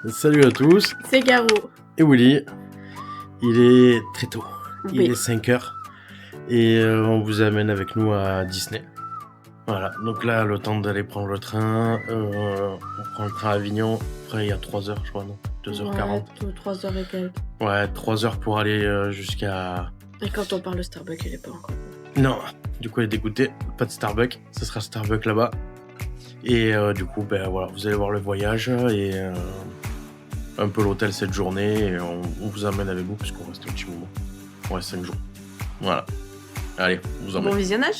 Salut à tous, C'est Garo. et Willy. Il est très tôt, il Oui. est 5h et on vous amène avec nous à Disney. Voilà, donc là, le temps d'aller prendre le train, on prend le train à Avignon, après il y a 3h je crois, non 2h40. Ouais, 3h et quelques. Ouais, 3h pour aller jusqu'à... Et quand on parle de Starbucks, il est pas encore. Non, du coup elle est dégoûtée, pas de Starbucks, ça sera Starbucks là-bas. Et du coup, ben voilà, vous allez voir le voyage et un peu l'hôtel cette journée et on vous amène avec vous puisqu'on reste un petit moment. On reste 5 jours. Voilà. Allez, on vous emmène. Bon visionnage.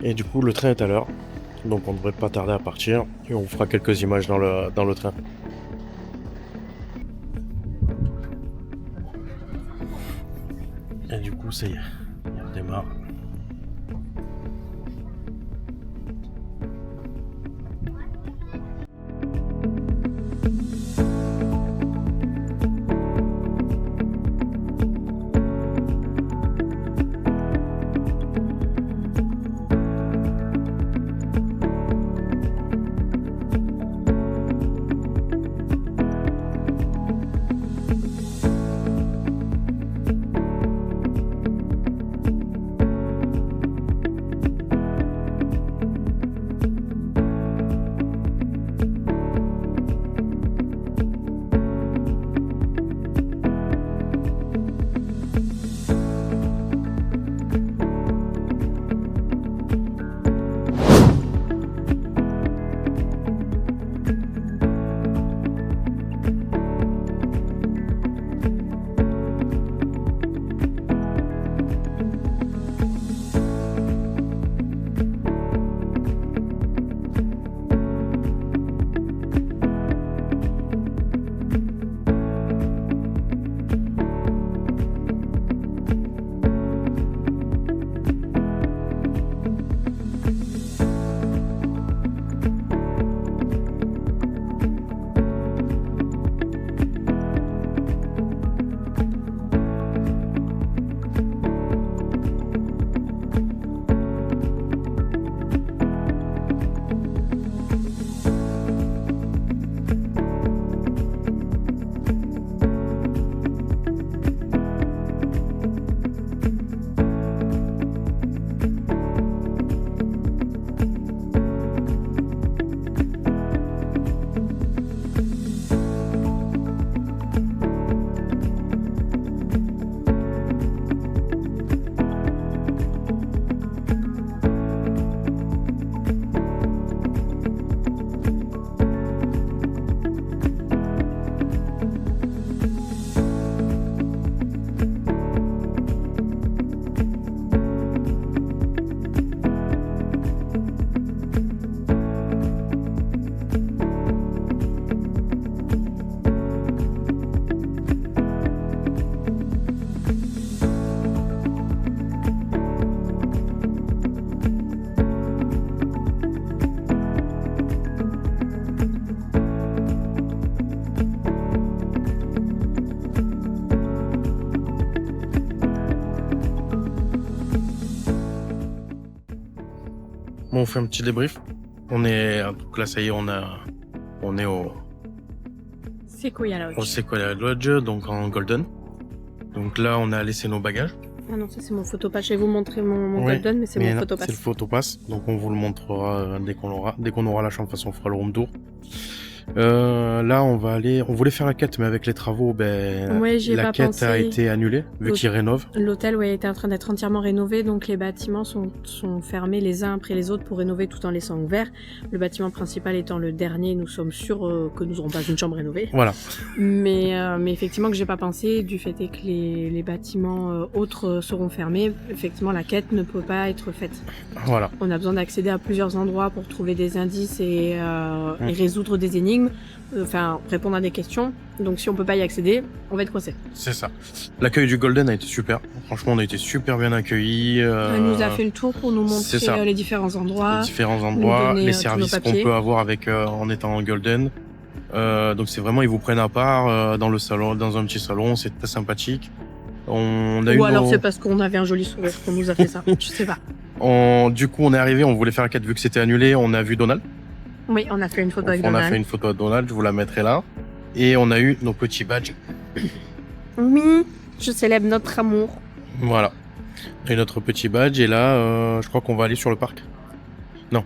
Et du coup, le train est à l'heure, donc on ne devrait pas tarder à partir et on fera quelques images dans le train. Et du coup, ça y est, il redémarre. Bon, on fait un petit débrief. Donc là, ça y est, on est au Sequoia Lodge. Sequoia Lodge, donc en Golden. Donc là, on a laissé nos bagages. Ah non, ça c'est mon photopass. Je vais vous montrer mon Oui, Golden, mais c'est mais mon non, photopass. c'est le photopass, donc on vous le montrera dès qu'on aura la chambre. De toute façon, on fera le room tour. Là, on voulait faire la quête, mais avec les travaux, Ouais, j'y ai la pas quête pensé. a été annulée, vu qu'ils rénovent. L'hôtel était en train d'être entièrement rénové, donc les bâtiments sont fermés les uns après les autres pour rénover tout en laissant ouvert. Le bâtiment principal étant le dernier, nous sommes sûrs que nous n'aurons pas une chambre rénovée. Voilà. Mais effectivement que j'ai pas pensé, du fait est que les bâtiments autres seront fermés, effectivement la quête ne peut pas être faite. Voilà. On a besoin d'accéder à plusieurs endroits pour trouver des indices et résoudre des énigmes, enfin répondre à des questions. Donc si on peut pas y accéder, on va être coincé. C'est ça. L'accueil du Golden a été super. Franchement, on a été super bien accueillis. Elle nous a fait le tour pour nous montrer les différents endroits. Les différents endroits, donner, les tous nos services qu'on papiers. peut avoir avec en étant en Golden. Donc c'est vraiment, ils vous prennent à part dans le salon, dans un petit salon, c'est très sympathique. On a Ou alors c'est parce qu'on avait un joli sourire qu'on nous a fait ça, je sais pas. Du coup, on est arrivé, on voulait faire la quête vu que c'était annulé, on a vu Donald. Oui, on a fait une photo avec On a Donald. fait une photo à Donald, je vous la mettrai là. Et on a eu nos petits badges. Oui, je célèbre notre amour. Voilà. Et notre petit badge, et là, je crois qu'on va aller sur le parc. Non.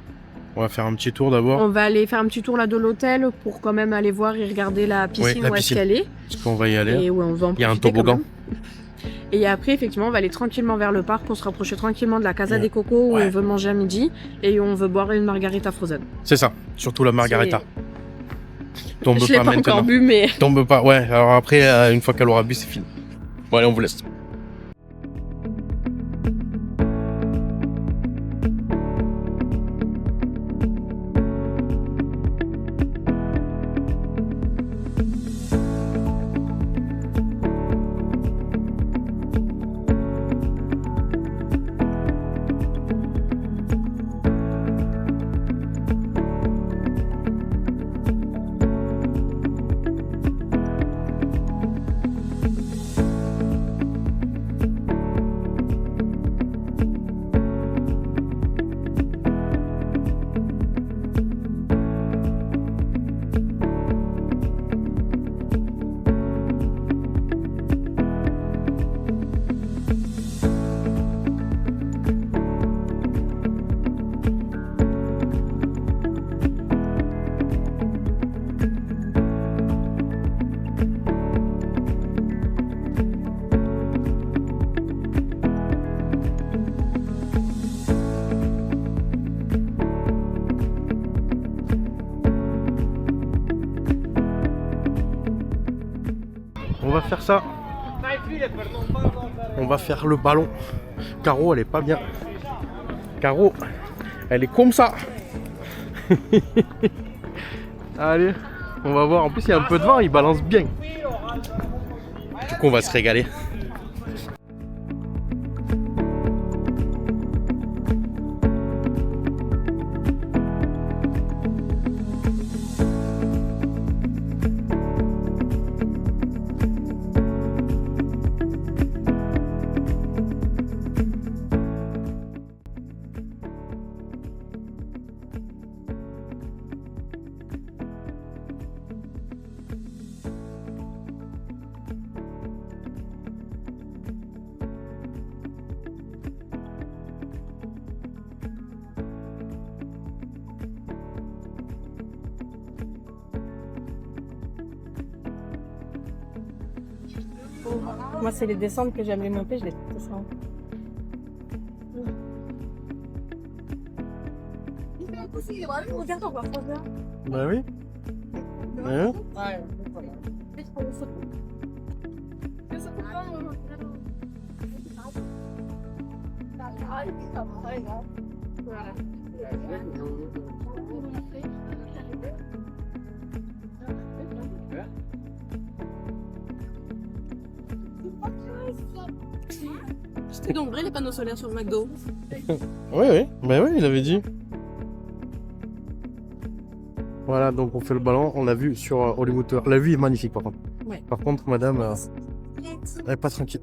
On va faire un petit tour d'abord. On va aller faire un petit tour là de l'hôtel pour quand même aller voir et regarder la piscine, la où est-ce piscine. qu'elle est. Parce qu'on va y aller. Et où on va en Il y a un profiter quand toboggan. même. Et après, effectivement, on va aller tranquillement vers le parc pour se rapprocher tranquillement de la Casa des Cocos où Ouais. on veut manger à midi et où on veut boire une margarita frozen. C'est ça. Surtout la margarita. Tombe Je l'ai pas maintenant. encore bu, mais... Tombe pas. Ouais, alors après, une fois qu'elle aura bu, c'est fini. Bon, allez, on vous laisse. On va faire ça. On va faire le ballon. Caro, elle est pas bien. Caro, elle est comme ça. Allez, on va voir. En plus, il y a un peu de vent, il balance bien. Du coup, on va se régaler. Moi, c'est les descentes que j'aime les monter, je les descends. Regarde, on va prendre. Bah oui. Hein? C'était donc vrai les panneaux solaires sur le McDo. Oui, bah oui, il avait dit. Voilà, donc on fait le ballon. On l'a vu sur Hollywood Tower. La vue est magnifique par contre. Ouais. Par contre, madame, elle est pas tranquille.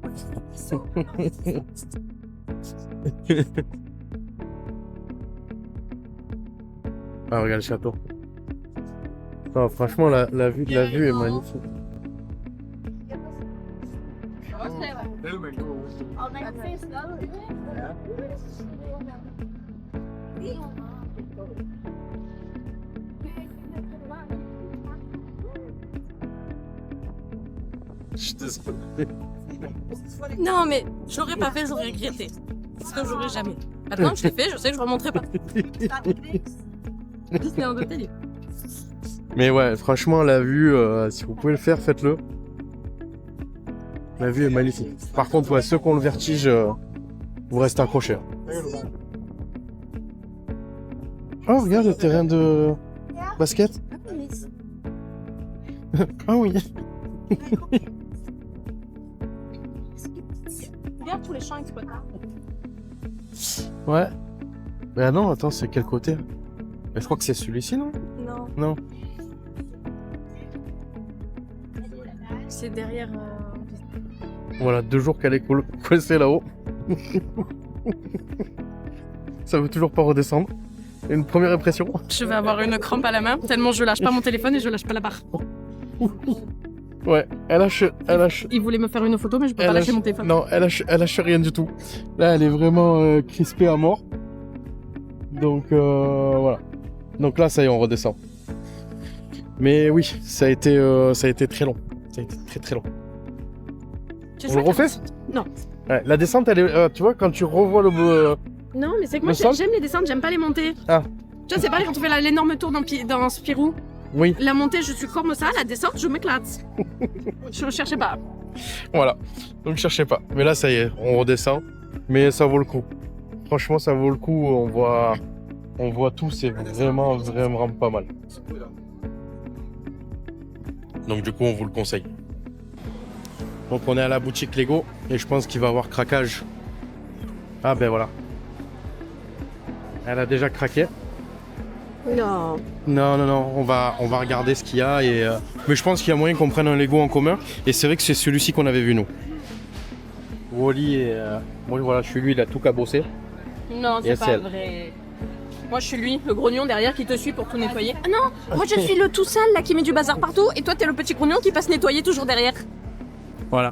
Ah, regarde le château. Non, franchement, la vue est magnifique. Je suis désolé. Non, mais je l'aurais pas fait, j'aurais regretté. Ce que j'aurais jamais. Maintenant que je l'ai fait, je sais que je ne remonterai pas. Disney en hôtel. Mais ouais, franchement, la vue, si vous pouvez le faire, faites-le. La vue est magnifique. Par contre, ouais, ceux qui ont le vertige, vous restez accrochés. Oh, regarde le terrain de basket. Ah oui. Regarde tous les champs exploitables. Ouais. Mais ah non, attends, c'est quel côté? Mais je crois que c'est celui-ci, non? Non. Non. C'est derrière. Voilà, 2 jours qu'elle est coincée là-haut. Ça veut toujours pas redescendre. Une première impression. Je vais avoir une crampe à la main, tellement je lâche pas mon téléphone et je lâche pas la barre. Ouais, elle lâche. Il voulait me faire une photo, mais je peux pas lâcher mon téléphone. Non, elle lâche rien du tout. Là, elle est vraiment crispée à mort. Donc voilà. Donc là, ça y est, on redescend. Mais oui, ça a été très long. Ça a été très très long. On le refait? Non. Ouais, la descente, elle est, tu vois, quand tu revois le. Non, mais c'est que moi j'aime les descentes, j'aime pas les montées. Ah. Tu vois, c'est pareil quand on fait l'énorme tour dans Spirou. Oui. La montée, je suis comme ça, la descente, je m'éclate. Je cherchais pas. Voilà. Donc cherchez pas. Mais là, ça y est, on redescend. Mais ça vaut le coup. Franchement, ça vaut le coup. On voit tout, c'est vraiment, vraiment pas mal. Donc du coup, on vous le conseille. Donc on est à la boutique Lego et je pense qu'il va y avoir craquage. Ah ben voilà. Elle a déjà craqué. Non. Non, on va regarder ce qu'il y a. Mais je pense qu'il y a moyen qu'on prenne un Lego en commun. Et c'est vrai que c'est celui-ci qu'on avait vu nous. Wally et... Moi voilà, je suis lui, il a tout cabossé. Non, c'est pas vrai. Moi je suis lui, le grognon derrière qui te suit pour tout nettoyer. Ah non, moi je suis le tout sale là qui met du bazar partout et toi t'es le petit grognon qui passe nettoyer toujours derrière. Voilà.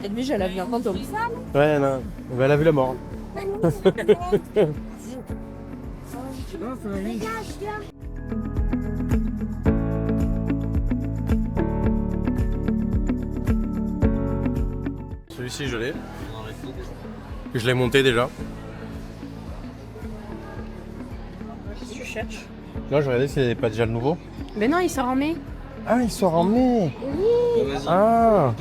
Edwige, elle a vu un fantôme. Ouais, non. Elle a vu la mort. Celui-ci, je l'ai. Je l'ai monté déjà. Qu'est-ce que tu cherches? Non, je regardais s'il n'y avait pas déjà le nouveau. Mais non, il sort en mai. Ah, il sort en mai. Oui. Ah.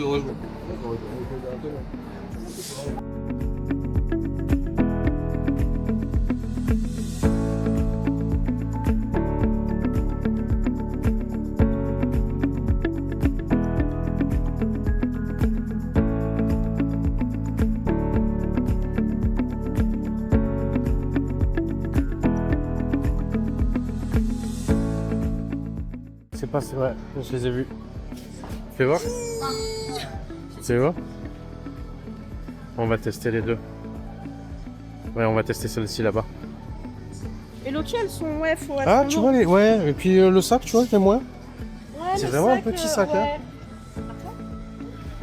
C'est pas, c'est vrai, je les ai vus. Fais voir. Fais voir. On va tester les deux. Ouais, on va tester celle-ci là-bas. Et l'autre, elles sont, ouais, faut Ah, tu vois les, ouais, et puis le sac, tu vois, c'est moins. Ouais, c'est vraiment un petit sac, hein.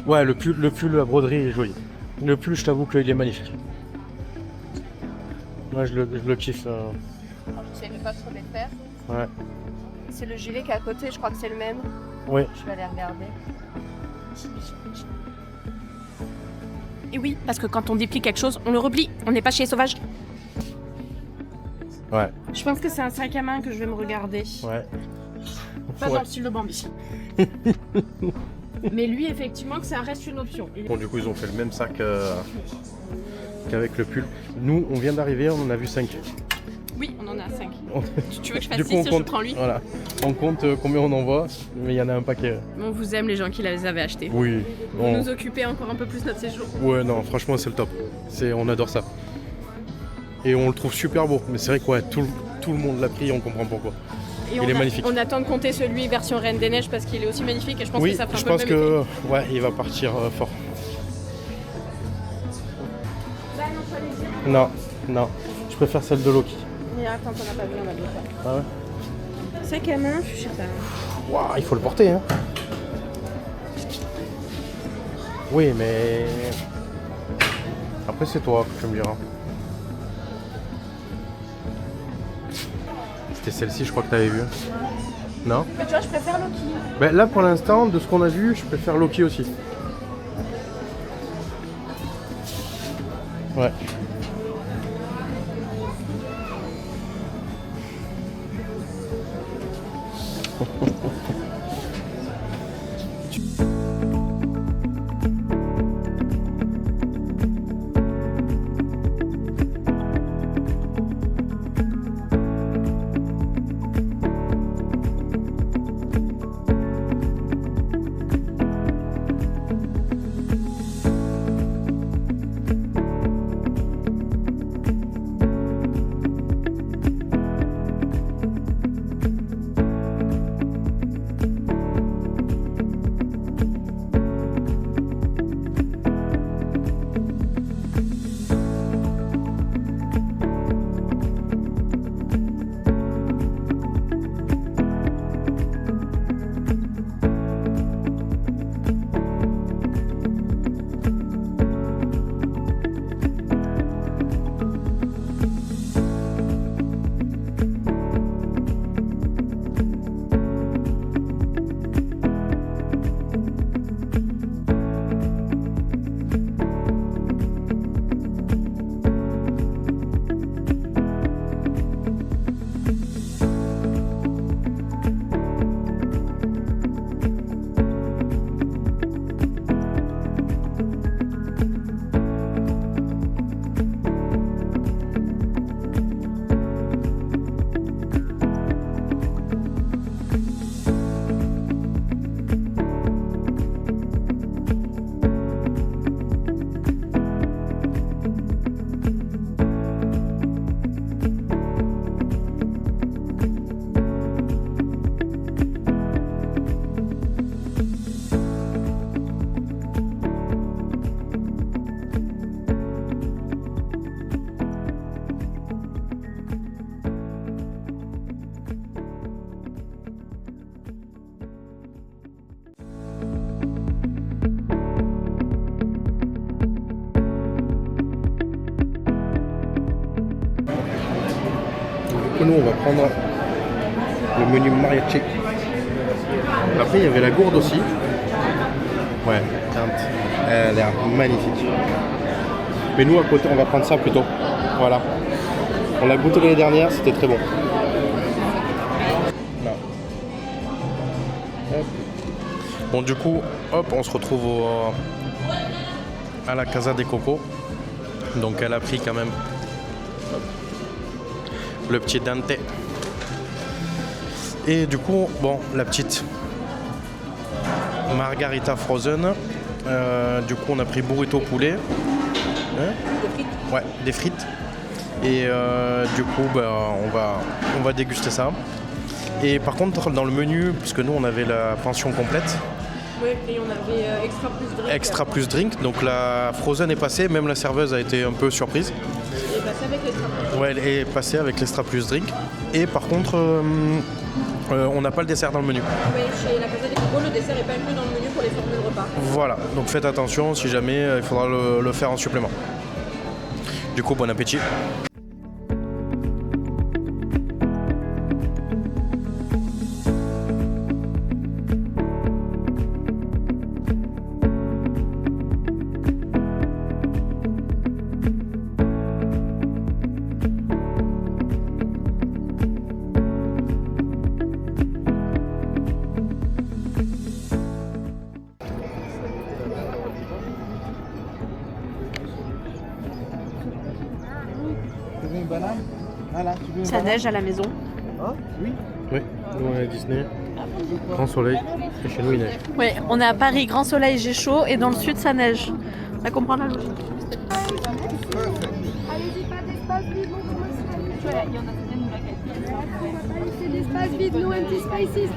Ouais, le pull, la broderie est jolie. Le pull, je t'avoue qu'il est magnifique. Moi, je le kiffe. J'essaie de pas trop les faire. Ouais. C'est le gilet qui est à côté, je crois que c'est le même. Oui. Je vais aller regarder. Et oui, parce que quand on déplie quelque chose, on le replie. On n'est pas chez les sauvages. Ouais. Je pense que c'est un sac à main que je vais me regarder. Ouais. Pas dans le style de Bambi. Mais lui, effectivement, que ça reste une option. Bon, du coup, ils ont fait le même sac qu'avec le pull. Nous, on vient d'arriver, on en a vu 5. Oui, on en a 5. Tu veux que je fasse Du 6 coup, on et compte, je prends lui? Voilà. On compte combien on en voit, mais il y en a un paquet. On vous aime, les gens qui les avaient achetés. Oui. Vous nous occupez encore un peu plus notre séjour. Ouais, non, franchement, c'est le top. On adore ça. Et on le trouve super beau. Mais c'est vrai que ouais, tout le monde l'a pris, on comprend pourquoi. Et il est magnifique. On attend de compter celui version Reine des Neiges parce qu'il est aussi magnifique et je pense que ça fera un peu le même effet. Je pense que ouais, il va partir fort. Non, je préfère celle de Loki. Mais attends, on n'a pas vu, on a vu ça. Ah ouais. Sac à main, je sais pas. Waouh, il faut le porter, hein. Oui, mais après c'est toi que tu me diras. C'était celle-ci, je crois que tu avais vu. Non? Mais tu vois, je préfère Loki. Ben, là, pour l'instant, de ce qu'on a vu, je préfère Loki aussi. Ouais. Nous, on va prendre le menu mariachi. Après, il y avait la gourde aussi. Ouais, elle a l'air magnifique. Mais nous, à côté, on va prendre ça plutôt. Voilà. On l'a goûté l'année dernière, c'était très bon. Là. Hop. Bon, du coup, hop, on se retrouve à la Casa des Cocos. Donc, elle a pris quand même le petit Dante. Et du coup, bon, la petite margarita frozen. Du coup, on a pris burrito poulet. Hein? Des frites. Ouais, des frites. Et du coup, on va déguster ça. Et par contre, dans le menu, puisque nous, on avait la pension complète. Oui, et on avait extra plus drink. Extra plus drink. Donc la frozen est passée. Même la serveuse a été un peu surprise. Elle est passée avec l'extra plus. Ouais, elle est passée avec l'extra plus drink. Et par contre, on n'a pas le dessert dans le menu. Oui, chez la Casa des Cocos, le dessert n'est pas inclus dans le menu pour les formules repas. Voilà, donc faites attention, si jamais, il faudra le faire en supplément. Du coup, bon appétit. Ça neige à la maison. Oui. Oui, nous on est à Disney. Grand soleil. Et chez nous il neige. Oui, on est à Paris, grand soleil, j'ai chaud, et dans le sud, ça neige. Ça comprend la logique. Allez-y, pas d'espace vide, mon monsieur. Il y en a certaines où la qualité. On va pas laisser d'espace vide, no empty spaces.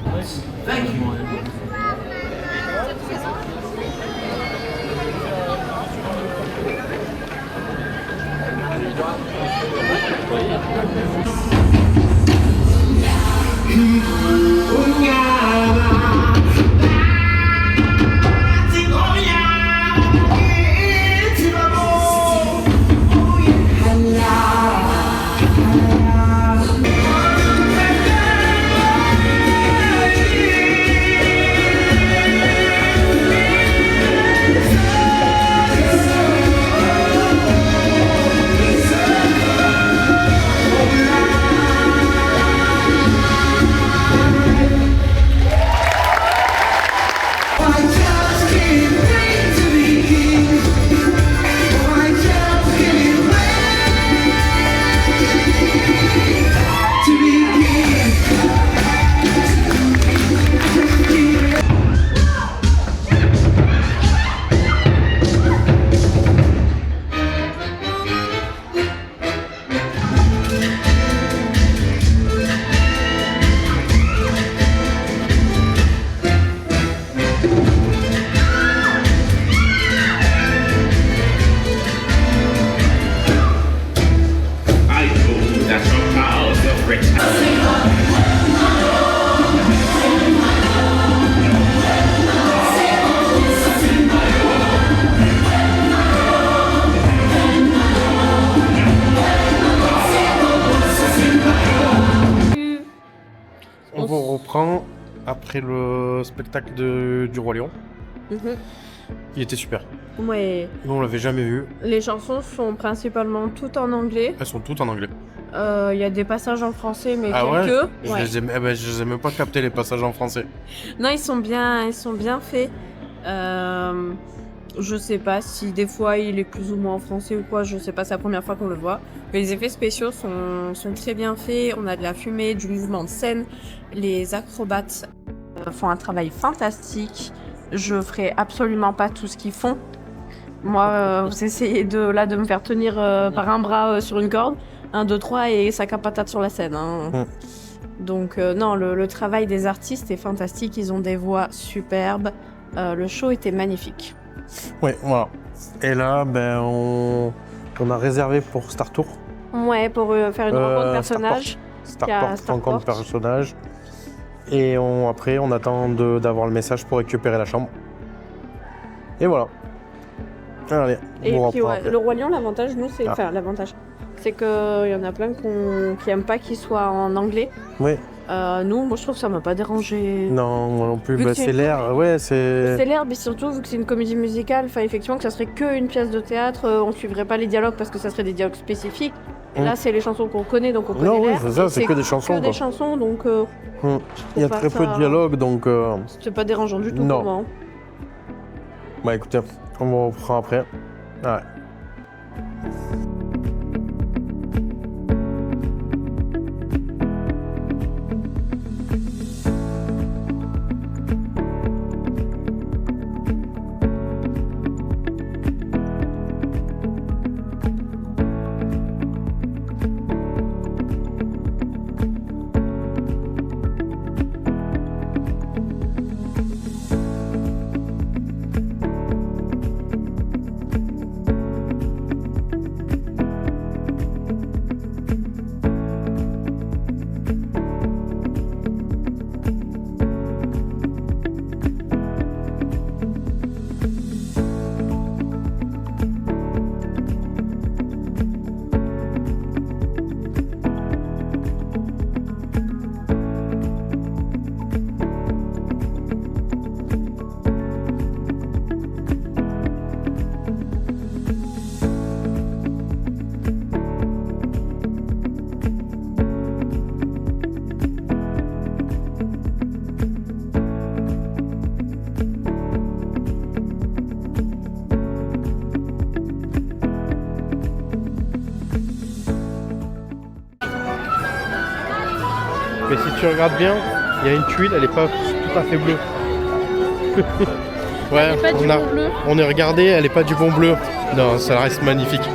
reprend après le spectacle du Roi Lion. Il était super. Ouais. Nous, on l'avait jamais vu. Les chansons sont principalement toutes en anglais. Elles sont toutes en anglais. Il y a des passages en français, mais Ah ouais, quelques. Je les ai, je les ai même pas capté les passages en français. Non, ils sont bien faits. Je sais pas si des fois il est plus ou moins en français ou quoi, je sais pas, c'est la première fois qu'on le voit. Mais les effets spéciaux sont très bien faits, on a de la fumée, du mouvement de scène. Les acrobates font un travail fantastique. Je ferai absolument pas tout ce qu'ils font. Moi, vous essayez de me faire tenir par un bras sur une corde. 1, 2, 3 et sac à patate sur la scène. Hein. Donc non, le travail des artistes est fantastique, ils ont des voix superbes. Le show était magnifique. Ouais, voilà. Et là, on a réservé pour Star Tour. Ouais, pour faire une rencontre personnage. Starport, rencontre personnage. Et après, on attend d'avoir le message pour récupérer la chambre. Et voilà. Allez, et puis le Roi Lion, l'avantage, nous, c'est... Enfin, l'avantage, c'est qu'il y en a plein qui n'aiment pas qu'il soit en anglais. Oui. Nous, moi, je trouve que ça m'a pas dérangé. Non, moi non plus. C'est l'air, ouais, c'est... C'est l'air, mais surtout, vu que c'est une comédie musicale, effectivement, que ça serait qu'une pièce de théâtre, on suivrait pas les dialogues parce que ça serait des dialogues spécifiques. Et là, c'est les chansons qu'on connaît, donc on connaît l'air. Non, oui, c'est ça, c'est que des chansons. Que des chansons, donc... Il y a très peu de dialogue, donc... C'est pas dérangeant du tout pour moi. Bah écoutez, on reprend après. Ouais. Mais si tu regardes bien, il y a une tuile, elle n'est pas tout à fait bleue. Ouais, on est regardé, elle n'est pas du bon bleu. Non, ça reste magnifique.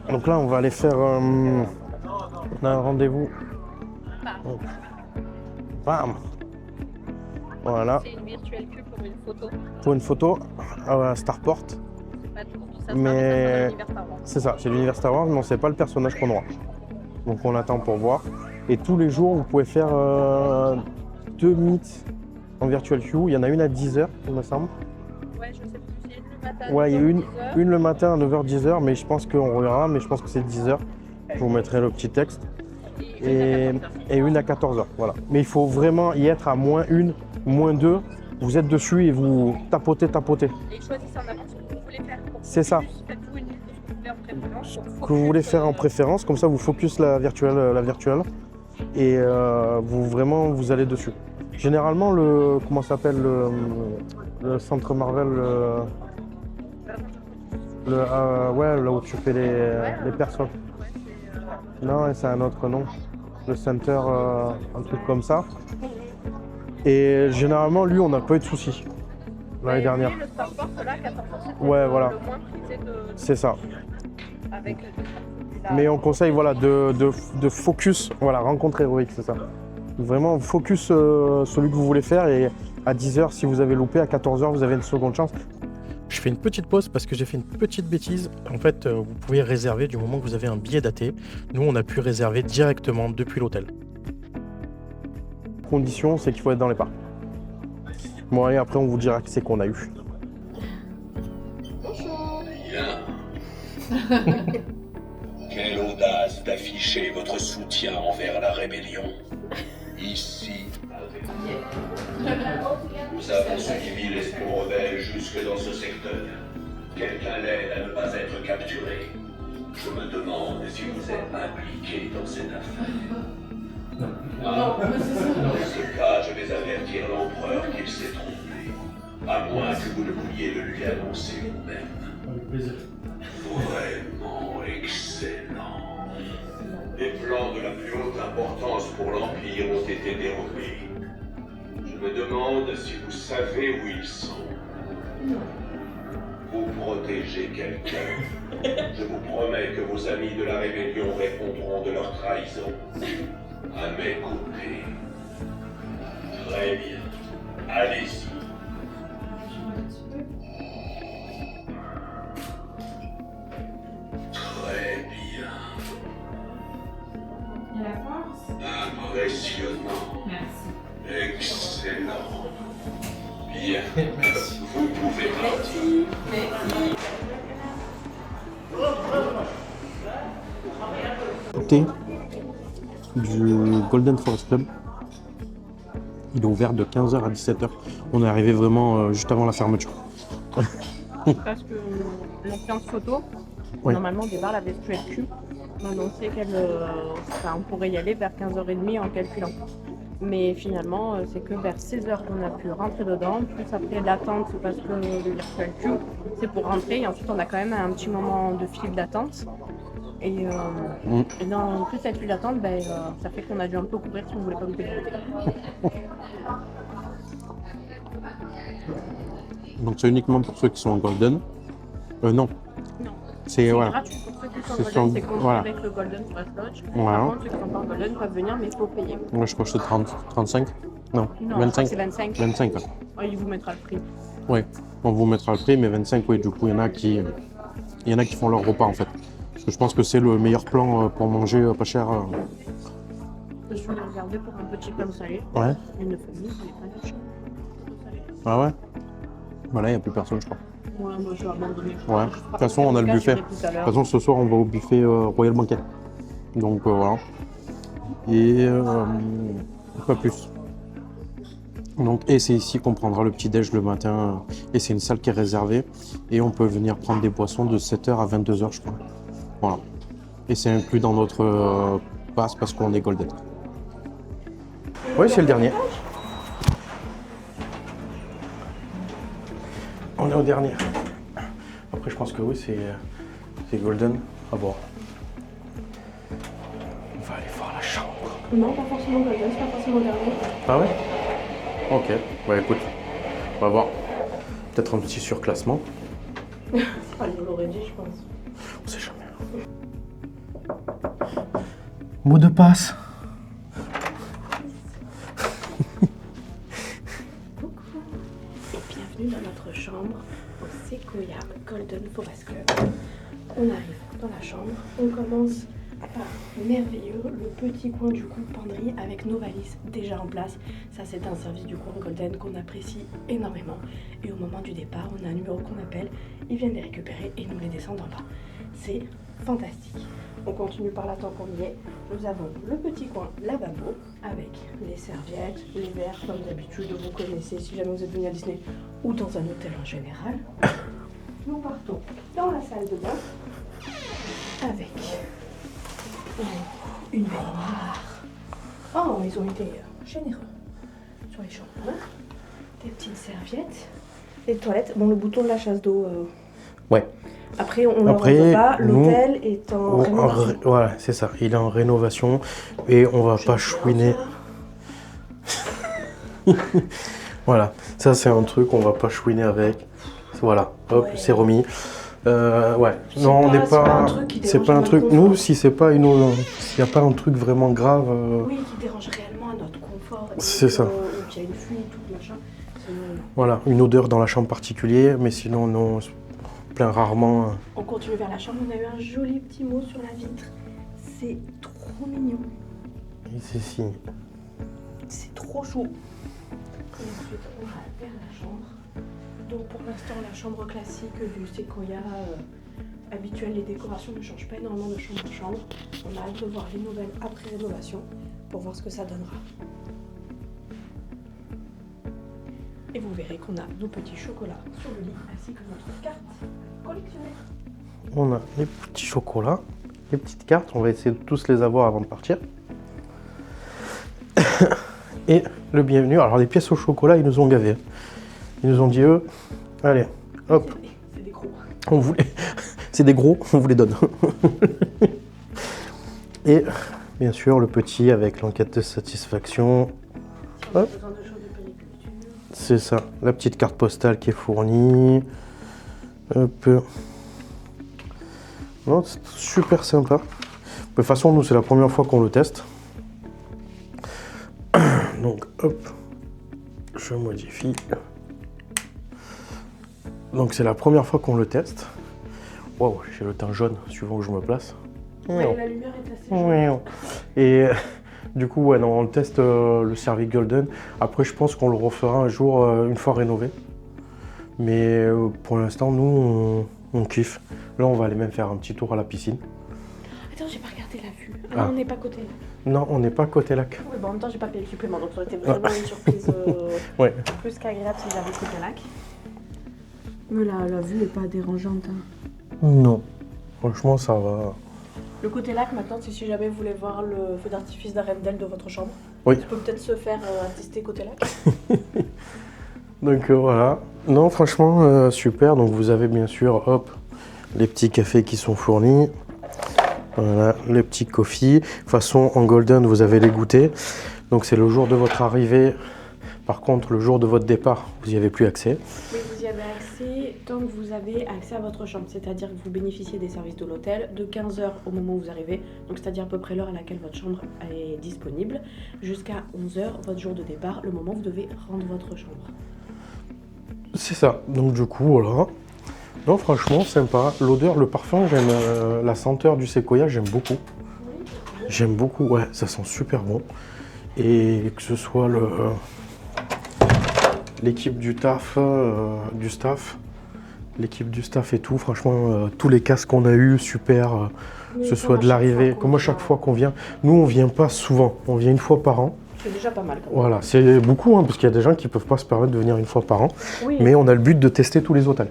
Donc là, on va aller faire... on a un rendez-vous. Bam. Voilà. C'est une virtuelle queue pour une photo. Pour une photo à Starport. Mais c'est ça, c'est l'univers Star Wars, mais on ne sait pas le personnage qu'on aura. Donc on attend pour voir. Et tous les jours, vous pouvez faire 2 meets en virtual queue. Il y en a une à 10h, il me semble. Ouais, je sais plus. C'est une le matin. Ouais, il y a une le matin à 9h, 10h, mais je pense qu'on reverra, mais je pense que c'est 10h. Je vous mettrai le petit texte. Et une à 14h, voilà. Mais il faut vraiment y être à -1, -2. Vous êtes dessus et vous tapotez. Et choisissez en avance ce que vous voulez faire. C'est ça. Faites-vous une liste de ce que vous voulez en préférence. Que vous voulez faire en préférence, comme ça vous focus la virtuelle et vous allez dessus. Généralement comment ça s'appelle le centre Marvel, ouais, là où tu fais les personnes. Non, c'est un autre nom. Le center, un truc comme ça. Et généralement, lui, on n'a pas eu de soucis l'année dernière. Le Starport, là, 14%, ouais, voilà. Le moins prisé de... C'est ça. Avec Mais on conseille voilà, de focus, voilà, rencontre héroïque, c'est ça. Vraiment focus celui que vous voulez faire et à 10h, si vous avez loupé, à 14h, vous avez une seconde chance. Je fais une petite pause parce que j'ai fait une petite bêtise. En fait, vous pouvez réserver du moment que vous avez un billet daté. Nous, on a pu réserver directement depuis l'hôtel. Condition, c'est qu'il faut être dans les parcs. Bon, allez, après, on vous dira que c'est qu'on a eu. Quelle audace d'afficher votre soutien envers la rébellion. Ici, nous avons suivi l'espion rebelle jusque dans ce secteur. Quelqu'un l'aide à ne pas être capturé. Je me demande si vous êtes impliqué dans cette affaire. Dans ce cas, je vais avertir l'empereur qu'il s'est trompé. À moins que vous ne vouliez le lui annoncer vous-même. Vraiment excellent. Les plans de la plus haute importance pour l'Empire ont été dérobés. Je me demande si vous savez où ils sont. Vous protégez quelqu'un. Je vous promets que vos amis de la rébellion répondront de leur trahison. À mes côtés. Très bien. Allez-y. Très bien. Il y a la force. Impressionnant. Merci. Excellent. Bien. Vous pouvez partir. Thé du Golden Forest Club. Il est ouvert de 15h à 17h. On est arrivé vraiment juste avant la fermeture. Parce que l'ambiance photo, Oui. normalement, au départ, la virtuelle queue, on annonçait on pourrait y aller vers 15h30 en calculant. Mais finalement, c'est que vers 16h qu'on a pu rentrer dedans, plus après l'attente, parce que le virtual queue, c'est pour rentrer, et ensuite on a quand même un petit moment de file d'attente. Et dans plus cette file d'attente, ça fait qu'on a dû un peu courir si on voulait pas louper le côté. Donc c'est uniquement pour ceux qui sont en Golden. Non. Non. C'est C'est voilà. gratuit pour ceux qui sont C'est Golden, sur- c'est compris voilà. avec le Golden Forest Lodge. Voilà. Par contre, ceux qui sont pas en Golden peuvent venir, mais il faut payer. Moi je crois que c'est 30, 35. Non, Non, je crois 25. que c'est 25. 25. Ouais. Ouais, il vous mettra le prix. Oui, on vous mettra le prix, mais 25, oui, du coup, il y en a qui font leur repas en fait. Parce que je pense que c'est le meilleur plan pour manger pas cher. Je suis regardé pour un petit pain salé. Ouais. Une famille, il n'est pas cher. Ah ouais. Voilà, il n'y a plus personne, je crois. Ouais, moi je vais abandonner. Ouais. De toute façon, on a le buffet. De toute façon, ce soir, on va au buffet Royal Banquet. Donc voilà. et pas plus. Donc, et c'est ici qu'on prendra le petit-déj le matin. Et c'est une salle qui est réservée. Et on peut venir prendre des boissons de 7h à 22h, je crois. Voilà. Et c'est inclus dans notre pass parce qu'on est golden. Oui, c'est le dernier. On est au dernier. Après, je pense que oui, c'est golden. À voir. On va aller voir la chambre. Non, pas forcément golden, c'est pas forcément le dernier. Ah ouais? Ok, bah écoute, on va voir. Peut-être un petit surclassement. Ah, il l'aurait dit, je pense. On sait jamais. Mot de passe. Coucou et bienvenue dans notre chambre au Sequoia Golden Forest Club. On arrive dans la chambre, on commence par merveilleux, le petit coin du coup penderie avec nos valises déjà en place. Ça c'est un service du coin Golden qu'on apprécie énormément. Et au moment du départ, on a un numéro qu'on appelle, ils viennent les récupérer et nous les descendent en bas. C'est fantastique. On continue par là tant qu'on y est. Nous avons le petit coin lavabo avec les serviettes, les verres comme d'habitude, vous connaissez si jamais vous êtes venu à Disney ou dans un hôtel en général. Nous partons dans la salle de bain avec une baignoire. Oh, ils ont été généreux sur les chambres. Des petites serviettes, des toilettes. Bon, le bouton de la chasse d'eau. Ouais. Après, on ne le revoit pas. L'hôtel est en rénovation. Voilà, c'est ça. Il est en rénovation et on va pas chouiner. Voilà, ça c'est un truc, on va pas chouiner avec. Voilà, hop, Ouais. c'est remis. Ouais, non, on n'est c'est pas pas. un truc qui C'est dérange pas un notre truc. confort. Nous, si c'est pas une. S'il n'y a pas un truc vraiment grave. Oui, qui dérange réellement à notre confort. et C'est ça. Ou qu'il y a une fuite ou machin. Sinon, non. Voilà, une odeur dans la chambre particulière, mais sinon, non, on se plaint rarement. On continue vers la chambre. On a eu un joli petit mot sur la vitre. C'est trop mignon. Et ici. C'est trop chou. Et ensuite, on va vers la chambre. Donc pour l'instant, la chambre classique du Sequoia habituel, les décorations ne changent pas énormément de chambre en chambre. On a hâte de voir les nouvelles après rénovation pour voir ce que ça donnera. Et vous verrez qu'on a nos petits chocolats sur le lit ainsi que notre carte collectionnée. On a les petits chocolats, les petites cartes. On va essayer de tous les avoir avant de partir. Et le bienvenu. Alors, les pièces au chocolat, ils nous ont gavés. Ils nous ont dit, eux, allez, hop, C'est des gros. on vous les... c'est des gros, on vous les donne. Et bien sûr, le petit avec l'enquête de satisfaction. Si on a Hop. besoin de choses de périculture. C'est ça, la petite carte postale qui est fournie. Hop. Non, c'est super sympa. De toute façon, nous, c'est la première fois qu'on le teste. Donc, hop, je modifie. Donc, c'est la première fois qu'on le teste. Waouh, j'ai le teint jaune, suivant où je me place. Ouais, la lumière est assez jolie. Et du coup, ouais, non, on teste le service Golden. Après, je pense qu'on le refera un jour, une fois rénové. Mais pour l'instant, nous, on kiffe. Là, on va aller même faire un petit tour à la piscine. Attends, j'ai pas regardé la vue. Ah, Ah. non, on n'est pas côté. Non, on n'est pas côté lac. Oui, bon, en même temps, j'ai pas payé le supplément, donc ça aurait été vraiment une surprise Ouais. plus qu'agréable si j'avais côté lac. Mais la vue n'est pas dérangeante. Hein. Non. Franchement, ça va. Le côté lac, maintenant, c'est si jamais vous voulez voir le feu d'artifice d'Arendelle de votre chambre. Oui. Ça peut peut-être se faire tester côté lac. Donc voilà. Non, franchement, super. Donc vous avez bien sûr, hop, les petits cafés qui sont fournis. Voilà, les petits coffees. De toute façon, en Golden, vous avez les goûters. Donc c'est le jour de votre arrivée. Par contre, le jour de votre départ, vous n'y avez plus accès. Oui, vous y avez accès tant que vous avez accès à votre chambre. C'est-à-dire que vous bénéficiez des services de l'hôtel de 15h au moment où vous arrivez. Donc c'est-à-dire à peu près l'heure à laquelle votre chambre est disponible. Jusqu'à 11h, votre jour de départ, le moment où vous devez rendre votre chambre. C'est ça. Donc du coup, voilà. Non, franchement, sympa. L'odeur, le parfum, j'aime la senteur du séquoia, j'aime beaucoup. J'aime beaucoup, ouais, ça sent super bon. Et que ce soit l'équipe du staff, l'équipe du staff et tout. Franchement, tous les casques qu'on a eu, super. Ce soit de l'arrivée, comme à chaque fois qu'on vient. Nous, on vient pas souvent, on vient une fois par an. C'est déjà pas mal. Voilà, c'est beaucoup, hein, parce qu'il y a des gens qui peuvent pas se permettre de venir une fois par an. Oui. Mais on a le but de tester tous les hôtels.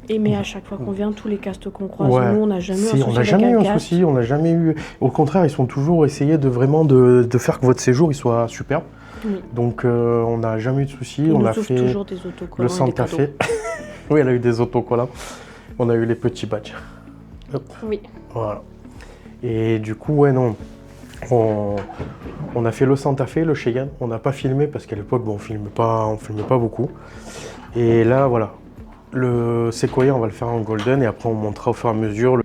Et mais à chaque fois qu'on vient, tous les castes qu'on croise, Ouais. nous, on n'a jamais eu un Si, souci. on n'a jamais eu un souci, on n'a jamais eu. Au contraire, ils sont toujours essayés de vraiment de faire que votre séjour il soit superbe. Oui. Donc on n'a jamais eu de souci. Ils On nous a offrent fait toujours des autocollants le et des Santa cadeaux. Fe. Oui, elle a eu des autocollants. On a eu les petits badges. Hop. Oui. Voilà. Et du coup, ouais, non. On a fait le Santa Fe, le Cheyenne. On n'a pas filmé parce qu'à l'époque, bon, on filmait pas beaucoup. Et là, voilà. Le Sequoia, on va le faire en golden et après on montera au fur et à mesure.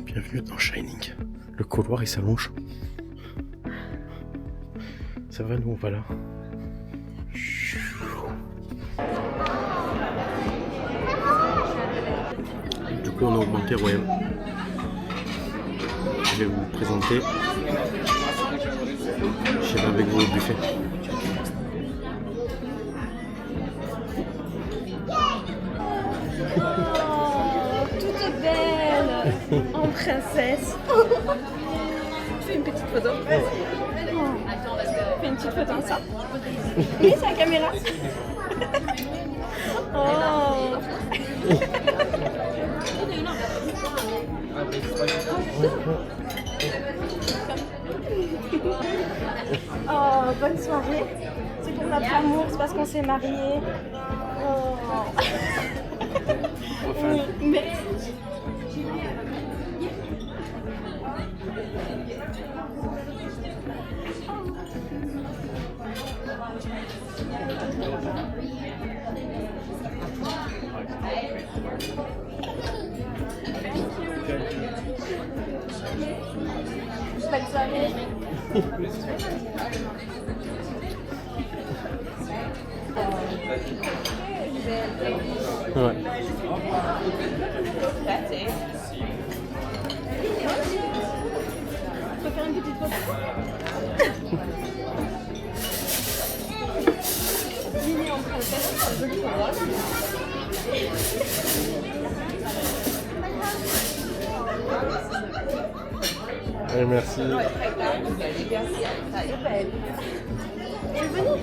Bienvenue dans Shining. Le couloir il s'allonge. Ça va, nous on va là. Du coup on a augmenté Royal. Je vais vous présenter. Je vais avec vous au buffet. Toute belle, en princesse. Fais une petite photo. Fais une petite photo en ça. Oui, c'est la caméra. Oh. Oh, bonne soirée. C'est pour notre amour, c'est parce qu'on s'est mariés. Oh. Oui, merci. Bonne soirée. Ouais. Je peux faire une petite photo. Mini en princesse, c'est un joli endroit. Ouais, merci. Tu veux venir?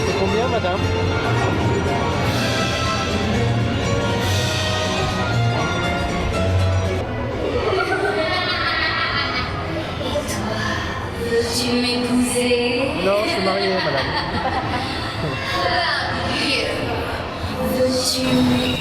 C'est combien, madame? Veux-tu m'épouser? Non, je suis marié, madame. Veux-tu m'épouser?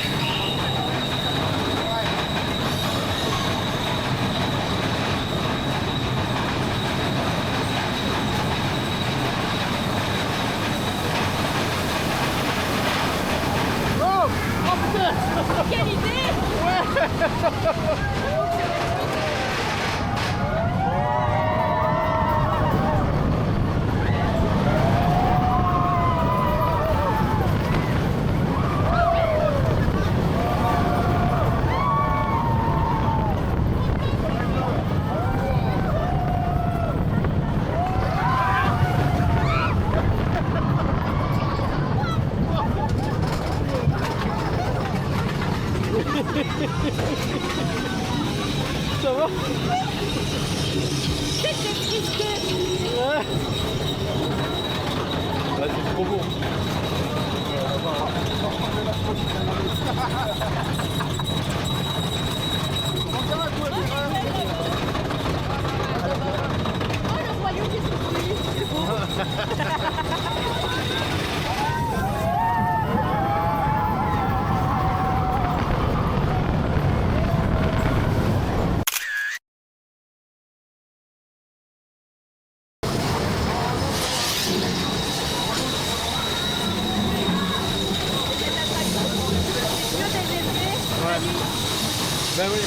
Quelle idée! Ça va? C'était triste! Ouais. Ouais, c'est trop beau. Oh, le royaume qui se c'est beau! Ben oui.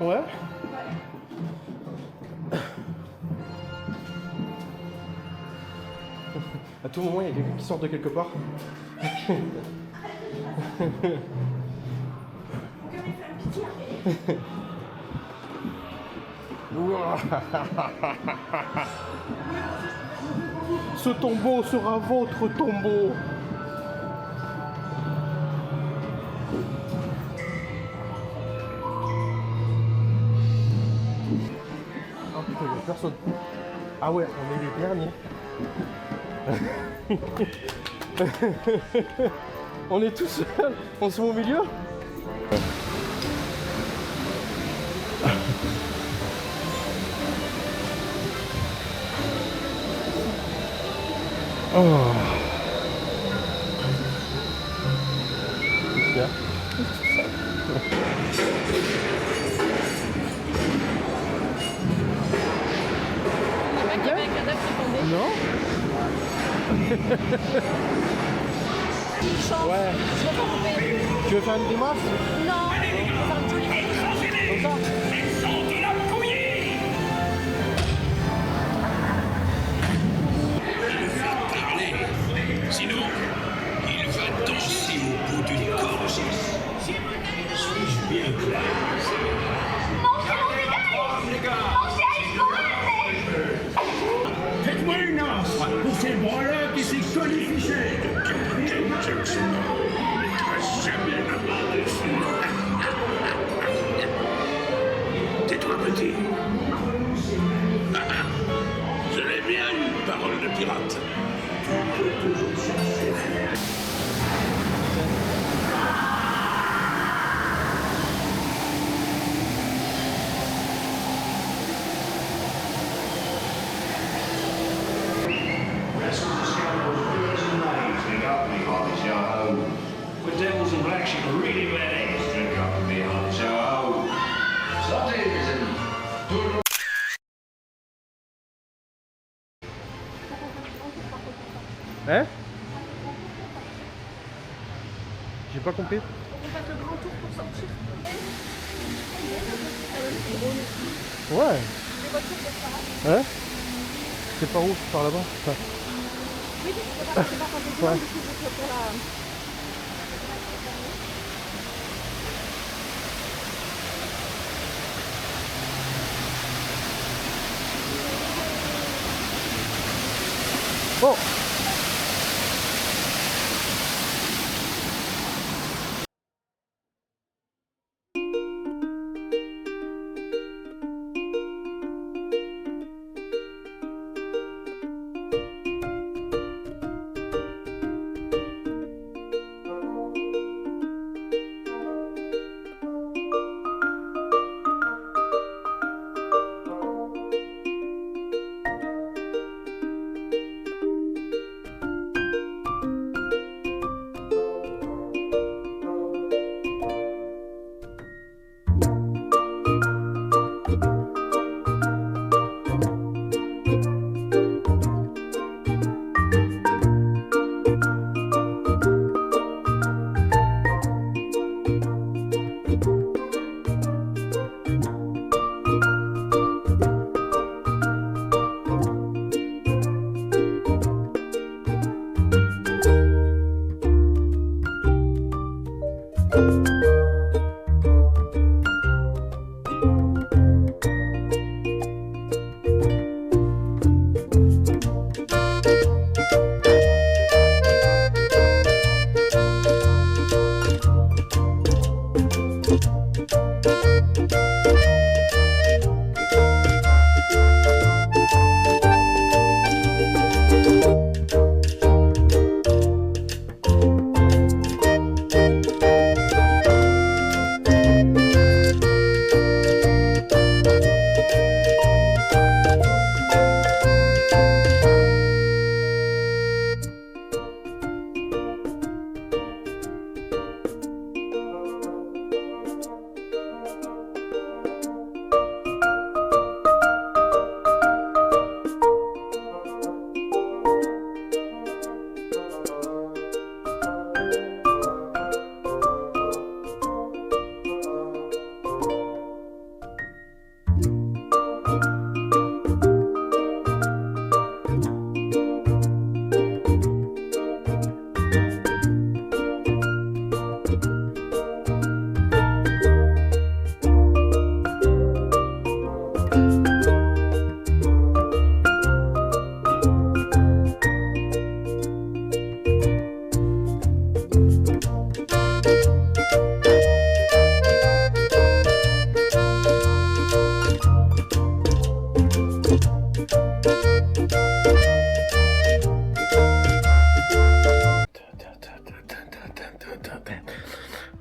Ouais. À tout moment, il y a quelqu'un qui sort de quelque part. Ce tombeau sera votre tombeau. Oh putain, il n'y a personne. Ah ouais, on est les derniers. On est tout seul. On se met au milieu. Oh. Qu'est-ce qu'il y a? Il y avait un cadavre qui tombait. Non? Une chance. Ouais. Je vais pas couper. Tu veux faire une grimace? Non, on va faire une jolie Comme ça? Sinon, il va danser au bout d'une corde. Suis-je bien clair? Faites-moi une offre pour ces branleurs qui s'est colifiché. Jackson ne mettra jamais la main dessus. Tais-toi, petit. Je l'ai bien eu, parole de pirate. With devils and black sheep, really bad eggs drink up and behind. So, something is in Hein? J'ai pas compris. On fait le grand tour pour sortir. Ouais. Les voitures de ça. Hein? C'est par où? Par là-bas? Enfin, Oui, c'est pas quand j'ai dit, Ouais. du coup, je fais pour la... Bon.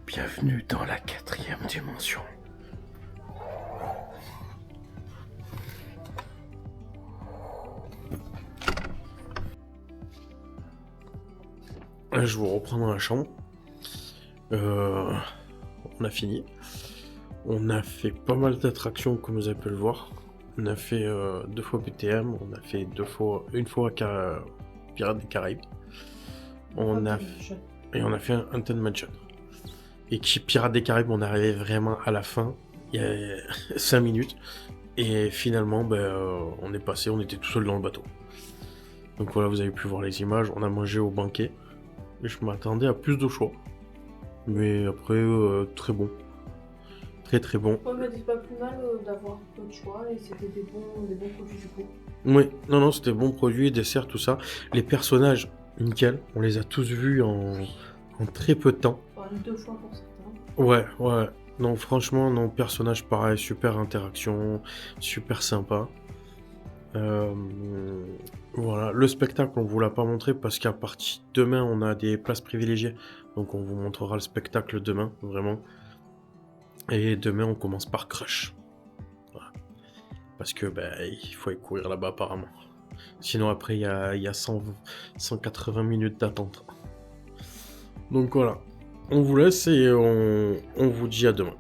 Bienvenue dans la 4e dimension. Je vous reprends dans la chambre. On a fini. On a fait pas mal d'attractions comme vous avez pu le voir. On a fait 2 fois BTM, on a fait une fois Pirates des Caraïbes. On a fait un Haunted Mansion. Et qui Pirates des Caraïbes, on est arrivé vraiment à la fin, il y a 5 minutes. Et finalement, on est passé, on était tout seul dans le bateau. Donc voilà, vous avez pu voir les images, on a mangé au banquet. Et je m'attendais à plus de choix. Mais après, très bon. Très très bon. Ouais, mais c'est pas plus mal d'avoir peu de choix et c'était des bons produits du coup. Oui, non, c'était bon produit, dessert, tout ça. Les personnages, nickel. On les a tous vus en très peu de temps. Enfin, 2 fois pour certains. Ouais. Non, franchement, non, personnage pareil, super interaction, super sympa. Voilà, le spectacle, on vous l'a pas montré parce qu'à partir demain, on a des places privilégiées. Donc on vous montrera le spectacle demain, vraiment. Et demain, on commence par Crush. Voilà. Parce que il faut aller courir là-bas apparemment. Sinon après, il y a 180 minutes d'attente. Donc voilà. On vous laisse et on vous dit à demain.